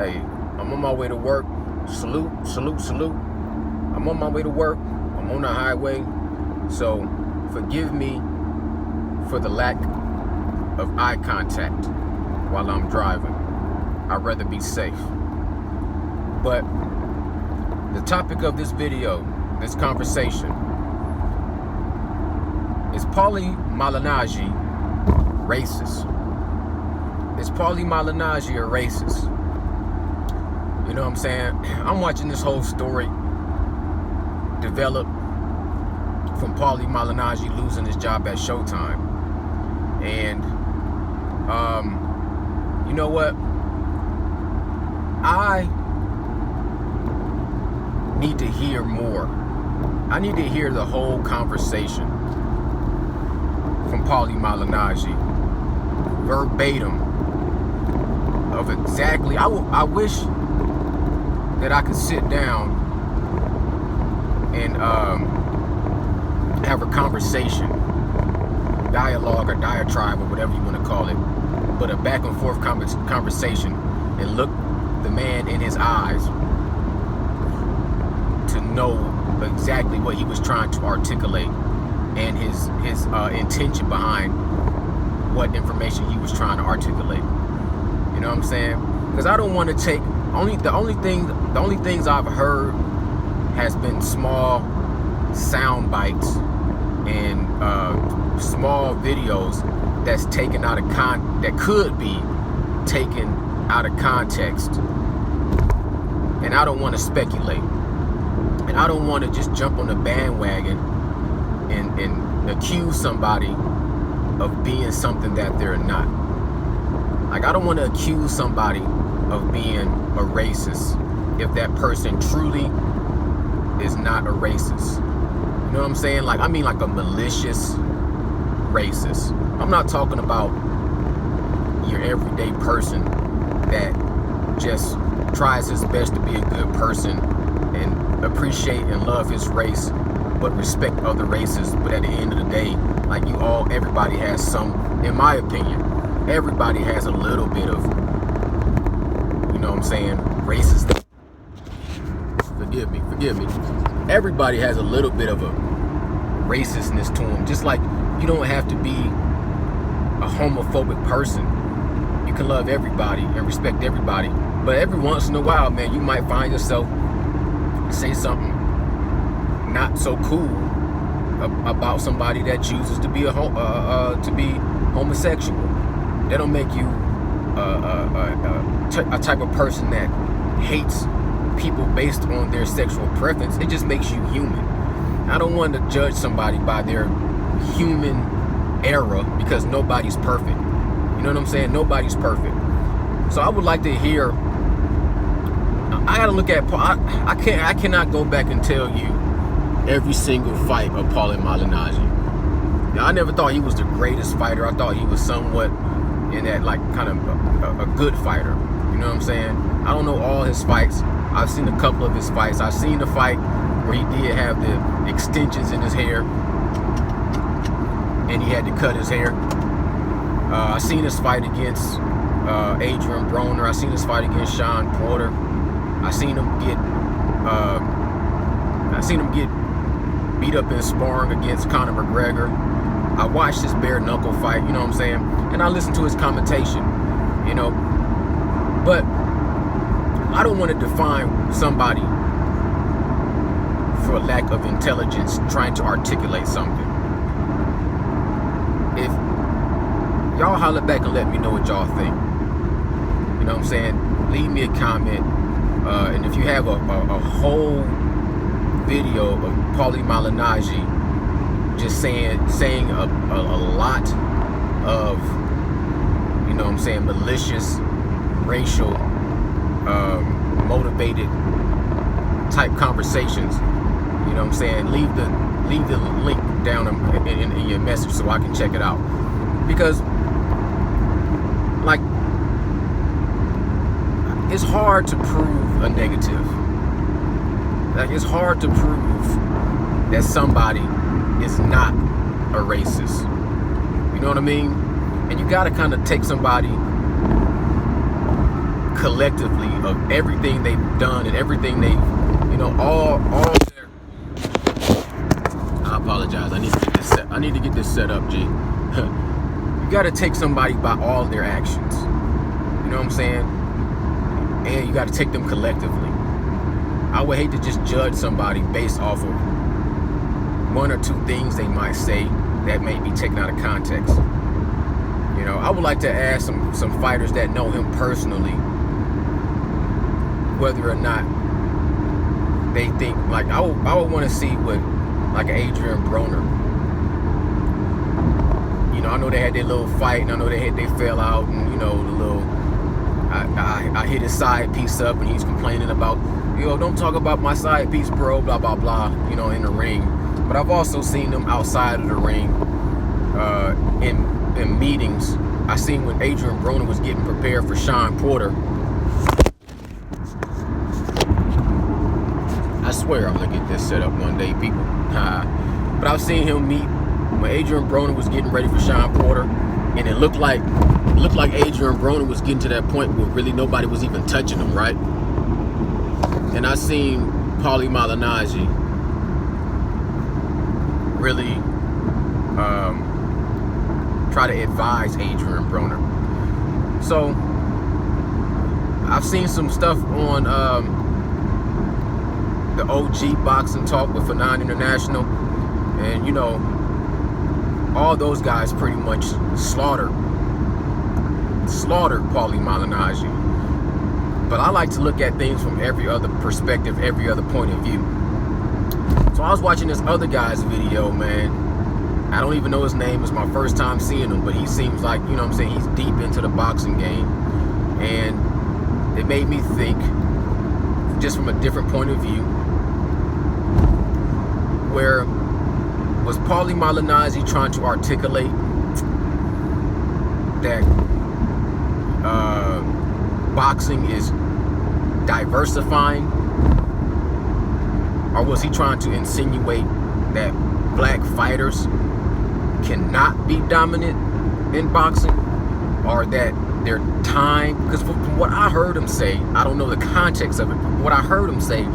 Hey, I'm on my way to work. Salute, salute, salute. I'm on my way to work. I'm on the highway. So forgive me for the lack of eye contact while I'm driving. I'd rather be safe. But the topic of this video, this conversation, is Paulie Malignaggi racist? Is Paulie Malignaggi a racist? You know what I'm saying? I'm watching this whole story develop from Paulie Malignaggi losing his job at Showtime. And you know what? I need to hear more. I need to hear the whole conversation from Paulie Malignaggi, verbatim of exactly. I wish that I could sit down and have a conversation, dialogue or diatribe or whatever you want to call it, but a back and forth conversation, and look the man in his eyes to know exactly what he was trying to articulate and his intention behind what information he was trying to articulate. You know what I'm saying? Because I don't want to take the only things I've heard has been small sound bites and small videos that's taken out of that could be taken out of context. And I don't want to speculate. And I don't want to just jump on the bandwagon and accuse somebody of being something that they're not. Like, I don't want to accuse somebody of being a racist if that person truly is not a racist. You know what I'm saying? Like, I mean like a malicious racist. I'm not talking about your everyday person that just tries his best to be a good person and appreciate and love his race but respect other races. But at the end of the day, like, everybody has some, in my opinion, everybody has a little bit of, you know what I'm saying, racist. Forgive me. Everybody has a little bit of a racistness to them. Just like you don't have to be a homophobic person. You can love everybody and respect everybody. But every once in a while, man, you might find yourself say something not so cool about somebody that chooses to be homosexual. That don't make you a type of person that hates people based on their sexual preference. It just makes you human. I don't want to judge somebody by their human error, because nobody's perfect. You know what I'm saying? Nobody's perfect. So I would like to hear. I gotta look at. I cannot go back and tell you every single fight of Paulie Malignaggi. Now, I never thought he was the greatest fighter. I thought he was somewhat in that, like, kind of a good fighter. You know what I'm saying? I don't know all his fights. I've seen a couple of his fights. I've seen the fight where he did have the extensions in his hair and he had to cut his hair. I've seen his fight against Adrien Broner. I've seen his fight against Sean Porter. I've seen him get beat up in sparring against Conor McGregor. I watched his bare knuckle fight, you know what I'm saying? And I listened to his commentation, you know. But I don't want to define somebody for a lack of intelligence trying to articulate something. If y'all holler back and let me know what y'all think, you know what I'm saying? Leave me a comment. And if you have a whole video of Paulie Malignaggi just saying a lot of, you know what I'm saying, malicious, racial, motivated type conversations, you know what I'm saying, leave the link down in your message so I can check it out. Because, like, it's hard to prove a negative. Like, it's hard to prove that somebody is not a racist. You know what I mean? And you gotta kind of take somebody collectively of everything they've done and everything they've, you know, all their. I apologize. I need to get this set up, G. You got to take somebody by all their actions. You know what I'm saying? And you got to take them collectively. I would hate to just judge somebody based off of one or two things they might say that may be taken out of context. You know, I would like to ask some fighters that know him personally whether or not they think, like, I would want to see what, like, Adrien Broner. You know, I know they had their little fight, and I know they fell out, and, you know, the little, I hit his side piece up, and he's complaining about, yo, don't talk about my side piece, bro, blah, blah, blah, you know, in the ring. But I've also seen them outside of the ring, in meetings. I seen when Adrien Broner was getting prepared for Sean Porter. I swear I'm gonna get this set up one day, people. But I've seen him meet when Adrien Broner was getting ready for Sean Porter, and it looked like Adrien Broner was getting to that point where really nobody was even touching him, right? And I seen Paulie Malignaggi really try to advise Adrien Broner. So I've seen some stuff on the OG Boxing Talk with Fanon International, and you know, all those guys pretty much slaughtered Paulie Malignaggi. But I like to look at things from every other perspective, every other point of view. So I was watching this other guy's video, man. I don't even know his name. It's my first time seeing him, but he seems like, you know what I'm saying, he's deep into the boxing game. And it made me think, just from a different point of view, where was Paulie Malignaggi trying to articulate that boxing is diversifying, or was he trying to insinuate that black fighters cannot be dominant in boxing, or that their time, because from what I heard him say, I don't know the context of it, but what I heard him say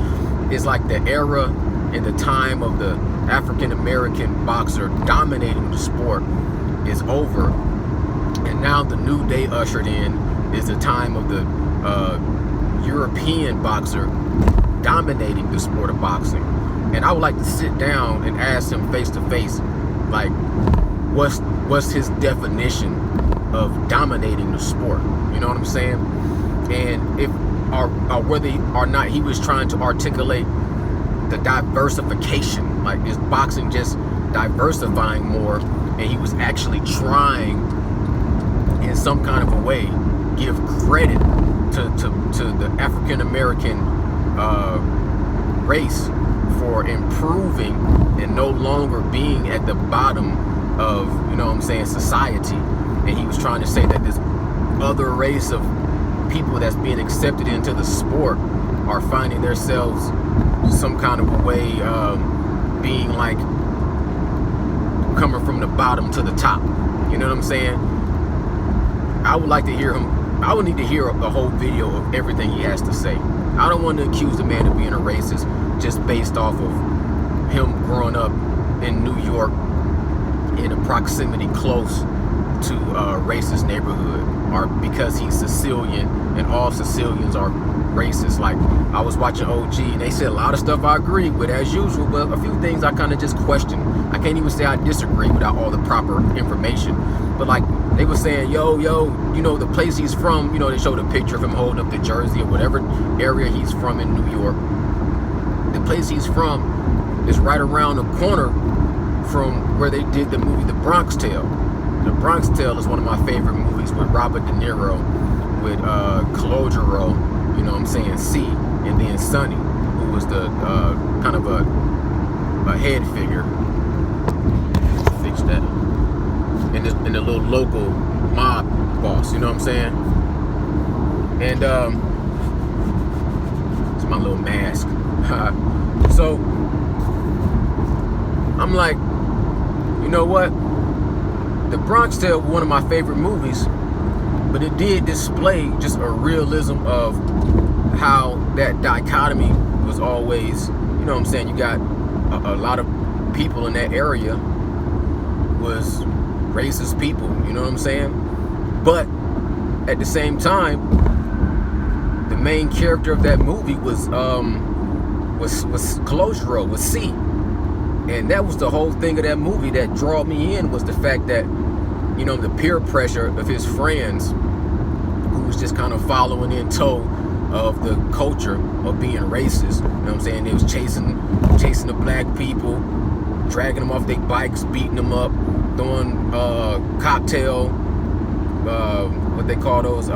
is like the era and the time of the African American boxer dominating the sport is over, and now the new day ushered in is the time of the European boxer dominating the sport of boxing. And I would like to sit down and ask him face to face, like, what's his definition of dominating the sport? You know what I'm saying? And if or whether or not he was trying to articulate the diversification, like, is boxing just diversifying more, and he was actually trying in some kind of a way give credit to the African American race for improving and no longer being at the bottom of, you know what I'm saying, society. And he was trying to say that this other race of people that's being accepted into the sport are finding themselves some kind of a way being like coming from the bottom to the top. You know what I'm saying? I would like to hear him. I would need to hear the whole video of everything he has to say. I don't want to accuse the man of being a racist just based off of him growing up in New York in a proximity close to a racist neighborhood, or because he's Sicilian and all Sicilians are racist. Like, I was watching OG and they said a lot of stuff I agree with as usual, but a few things I kind of just question. I can't even say I disagree without all the proper information. But like, they were saying, yo, you know, the place he's from, you know, they showed a picture of him holding up the jersey or whatever area he's from in New York. The place he's from is right around the corner from where they did the movie The Bronx Tale. The Bronx Tale is one of my favorite movies with Robert De Niro, with Colodero, you know what I'm saying, C, and then Sonny, who was the kind of a head figure. Fix that. And the little local mob boss, you know what I'm saying? And it's my little mask. So I'm like, you know what? The Bronx Tale, one of my favorite movies, But it did display just a realism of how that dichotomy was always, you know what I'm saying, you got a lot of people in that area was racist people, you know what I'm saying? But at the same time, the main character of that movie was Colosuro, was C. And that was the whole thing of that movie that drew me in, was the fact that, you know, the peer pressure of his friends, who was just kind of following in tow of the culture of being racist. You know what I'm saying? They was chasing the black people, dragging them off their bikes, beating them up, throwing cocktail, what they call those, you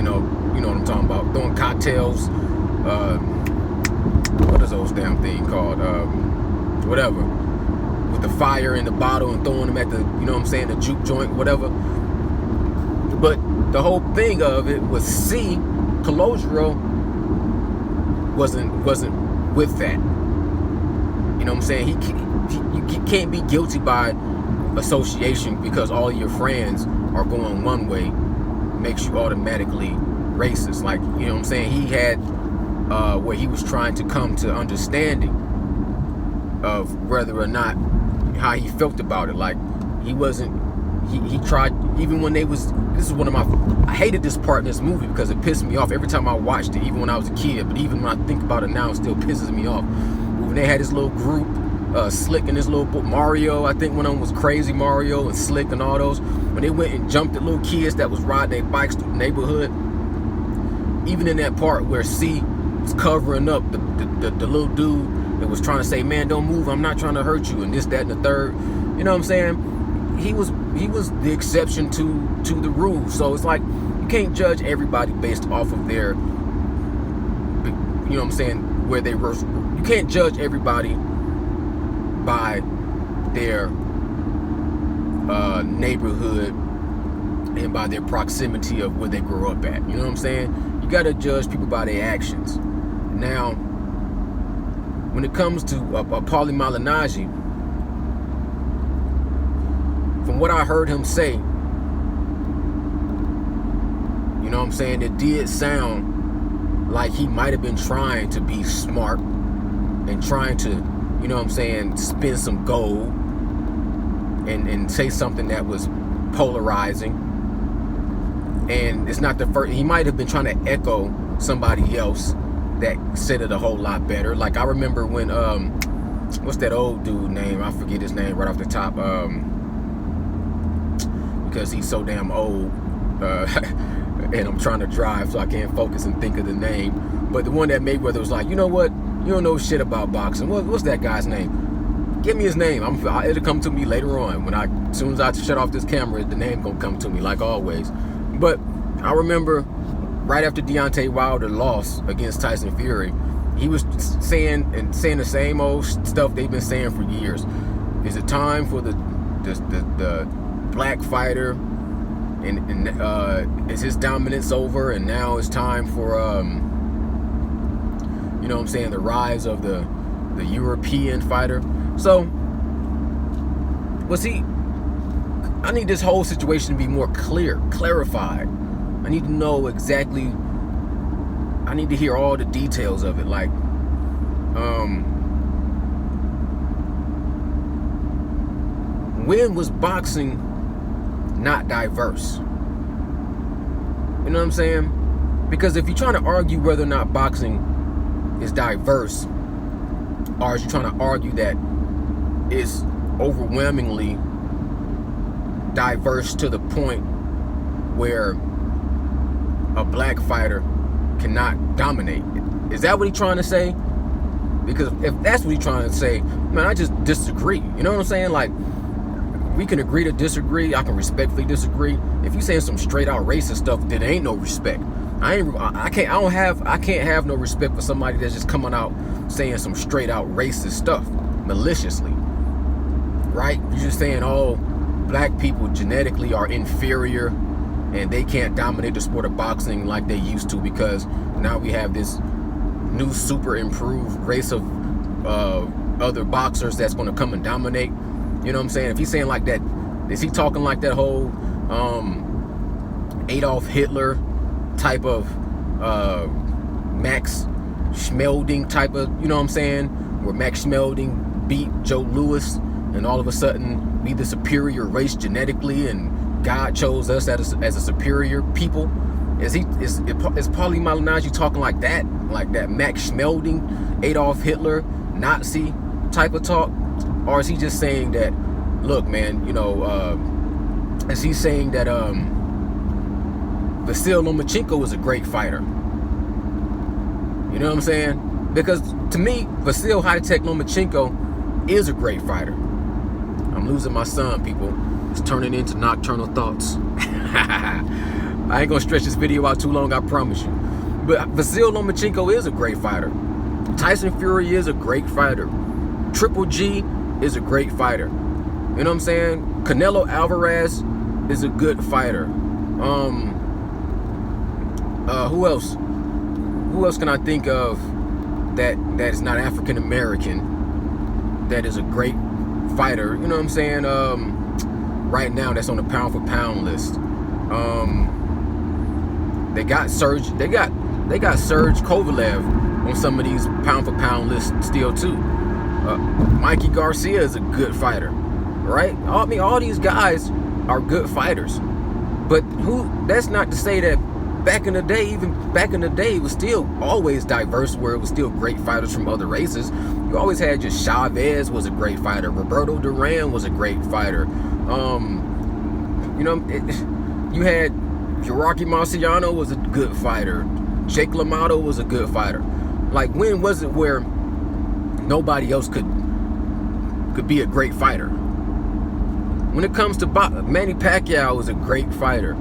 know what I'm talking about, throwing cocktails, what is those damn thing called, whatever, with the fire in the bottle and throwing them at the, you know what I'm saying, the juke joint, whatever. But the whole thing of it was C, Colosuro, wasn't with that. You know what I'm saying? You can't be guilty by association because all your friends are going one way makes you automatically racist. Like, you know what I'm saying? He had where he was trying to come to understanding of whether or not how he felt about it. Like, he tried, even when this is one of my, I hated this part in this movie because it pissed me off every time I watched it, even when I was a kid, but even when I think about it now, it still pisses me off. When they had this little group, Slick and this little book, Mario, I think one of them was Crazy Mario and Slick and all those, when they went and jumped at little kids that was riding their bikes through the neighborhood, even in that part where C was covering up the little dude that was trying to say, man, don't move, I'm not trying to hurt you, and this, that, and the third, you know what I'm saying? He was the exception to the rule. So it's like, you can't judge everybody based off of their, you know what I'm saying, where they were. You can't judge everybody by their neighborhood and by their proximity of where they grew up at. You know what I'm saying? You got to judge people by their actions. Now, when it comes to Paulie Malignaggi, from what I heard him say, you know what I'm saying, it did sound like he might have been trying to be smart and trying to, you know what I'm saying, spin some gold and say something that was polarizing. And it's not the first, he might have been trying to echo somebody else that said it a whole lot better. Like, I remember when, what's that old dude name? I forget his name right off the top. Because he's so damn old, and I'm trying to drive, so I can't focus and think of the name. But the one that Mayweather was like, you know what? You don't know shit about boxing. What's that guy's name? Give me his name. It'll come to me later on. As soon as I shut off this camera, the name gonna come to me, like always. But I remember right after Deontay Wilder lost against Tyson Fury, he was saying the same old stuff they've been saying for years. Is it time for the black fighter, and is his dominance over, and now it's time for you know what I'm saying, the rise of the European fighter. So I need this whole situation to be more clarified. I need to know exactly, I need to hear all the details of it. Like, when was boxing not diverse? You know what I'm saying? Because if you're trying to argue whether or not boxing is diverse, or is you trying to argue that it's overwhelmingly diverse to the point where a black fighter cannot dominate, is that what he's trying to say? Because if that's what he's trying to say, man, I just disagree. You know what I'm saying? Like, we can agree to disagree. I can respectfully disagree. If you saying some straight out racist stuff, then there ain't no respect. I can't have no respect for somebody that's just coming out saying some straight out racist stuff maliciously, right? You're just saying, oh, black people genetically are inferior and they can't dominate the sport of boxing like they used to because now we have this new super improved race of other boxers that's going to come and dominate. You know what I'm saying? If he's saying like that, is he talking like that whole Adolf Hitler type of Max Schmelding type of, you know what I'm saying, where Max Schmelding beat Joe Louis, and all of a sudden we the superior race genetically, and God chose us as a superior people. Is Paulie Malignaggi talking like that Max Schmelding, Adolf Hitler, Nazi type of talk? Or is he just saying that, look, man, you know, is he saying that Vasil Lomachenko is a great fighter? You know what I'm saying? Because to me, Vasil High-Tech Lomachenko is a great fighter. I'm losing my son, people. It's turning into nocturnal thoughts. I ain't gonna stretch this video out too long, I promise you. But Vasil Lomachenko is a great fighter. Tyson Fury is a great fighter. Triple G is a great fighter. You know what I'm saying? Canelo Alvarez is a good fighter. Who else? Who else can I think of that is not African American that is a great fighter? You know what I'm saying? Right now, that's on the pound for pound list. They got Serge Kovalev on some of these pound for pound lists still too. Mikey Garcia is a good fighter, right? I mean, all these guys are good fighters. But that's not to say that back in the day, it was still always diverse, where it was still great fighters from other races. You always had just Chavez was a great fighter. Roberto Duran was a great fighter. You know, you had Rocky Marciano was a good fighter. Jake LaMotta was a good fighter. Like, when was it where nobody else could be a great fighter? When it comes to Manny Pacquiao was a great fighter.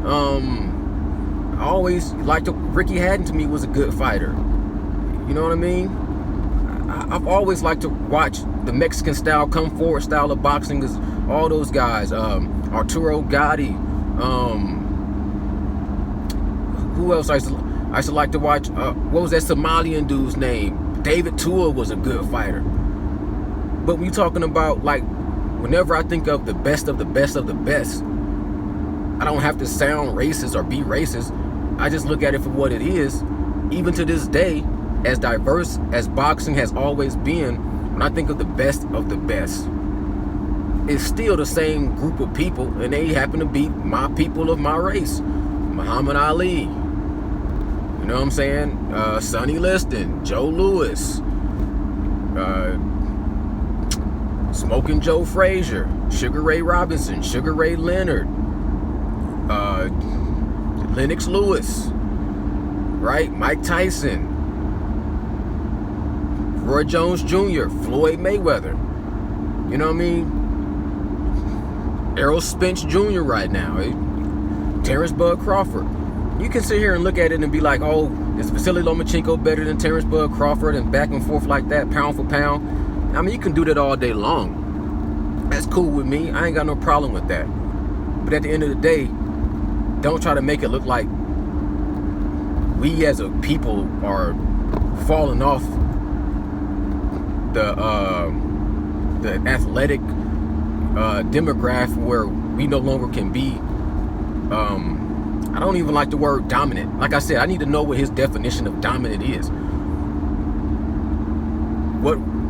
I always liked Ricky Hatton. To me, was a good fighter. You know what I mean? I've always liked to watch the Mexican style, come forward style of boxing. Is all those guys, Arturo Gatti. Who else I used to like to watch? What was that Somalian dude's name? David Tua was a good fighter. But when you're talking about, like, whenever I think of the best of the best of the best, I don't have to sound racist or be racist. I just look at it for what it is. Even to this day, as diverse as boxing has always been, when I think of the best, it's still the same group of people, and they happen to be my people of my race. Muhammad Ali, you know what I'm saying? Sonny Liston, Joe Louis, Smoking Joe Frazier, Sugar Ray Robinson, Sugar Ray Leonard, Lennox Lewis, right? Mike Tyson, Roy Jones Jr., Floyd Mayweather, you know what I mean? Errol Spence Jr. right now, Terrence Bud Crawford. You can sit here and look at it and be like, oh, is Vasily Lomachenko better than Terrence Bud Crawford, and back and forth like that, pound for pound? I mean, you can do that all day long. That's cool with me. I ain't got no problem with that. But at the end of the day, don't try to make it look like we as a people are falling off the athletic demographic, where we no longer can be, I don't even like the word dominant. Like I said, I need to know what his definition of dominant is.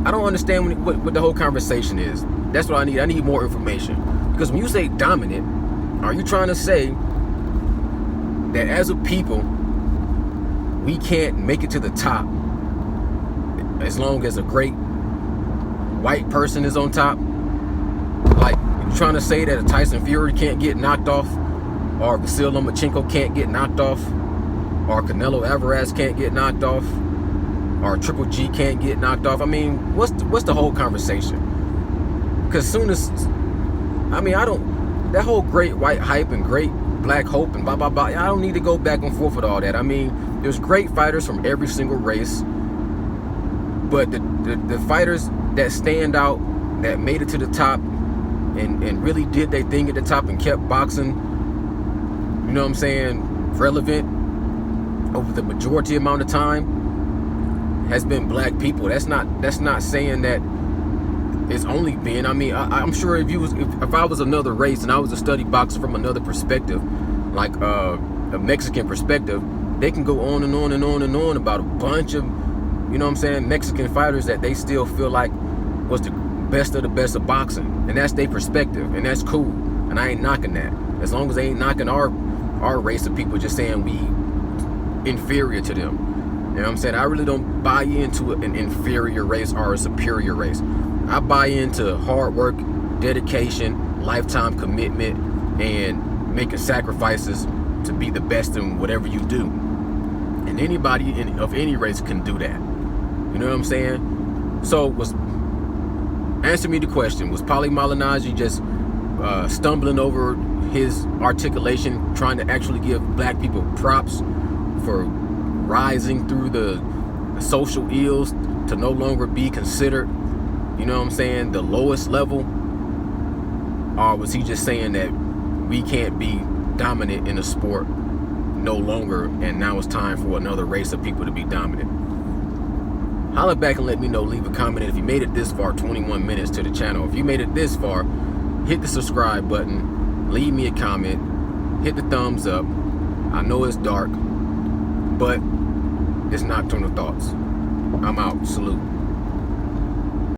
I don't understand what the whole conversation is. That's what I need. I need more information. Because when you say dominant, are you trying to say that as a people, we can't make it to the top as long as a great white person is on top? Like, you trying to say that a Tyson Fury can't get knocked off, or Vasil Lomachenko can't get knocked off, or Canelo Alvarez can't get knocked off, or Triple G can't get knocked off? I mean, what's the whole conversation? Because soon as, I mean, that whole great white hype and great black hope and blah, blah, blah, I don't need to go back and forth with all that. I mean, there's great fighters from every single race, but the fighters that stand out, that made it to the top, and really did their thing at the top and kept boxing, you know what I'm saying, relevant over the majority amount of time, has been black people. That's not saying that it's only been, I mean, I'm sure if I was another race and I was a study boxer from another perspective, like a Mexican perspective, they can go on and on and on and on about a bunch of, you know what I'm saying, Mexican fighters that they still feel like was the best of the best of boxing. And that's their perspective, and that's cool. And I ain't knocking that. As long as they ain't knocking our race of people, just saying we inferior to them. You know what I'm saying? I really don't buy into an inferior race or a superior race. I buy into hard work, dedication, lifetime commitment, and making sacrifices to be the best in whatever you do. And anybody of any race can do that. You know what I'm saying? So answer me the question. Was Paulie Malignaggi just stumbling over his articulation, trying to actually give black people props for rising through the social ills to no longer be considered, you know what I'm saying, the lowest level? Or was he just saying that we can't be dominant in a sport no longer, and now it's time for another race of people to be dominant? Holla back and let me know. Leave a comment. And if you made it this far, 21 minutes to the channel, if you made it this far, hit the subscribe button, leave me a comment, hit the thumbs up. I know it's dark, but it's Nocturnal Thoughts. I'm out. Salute.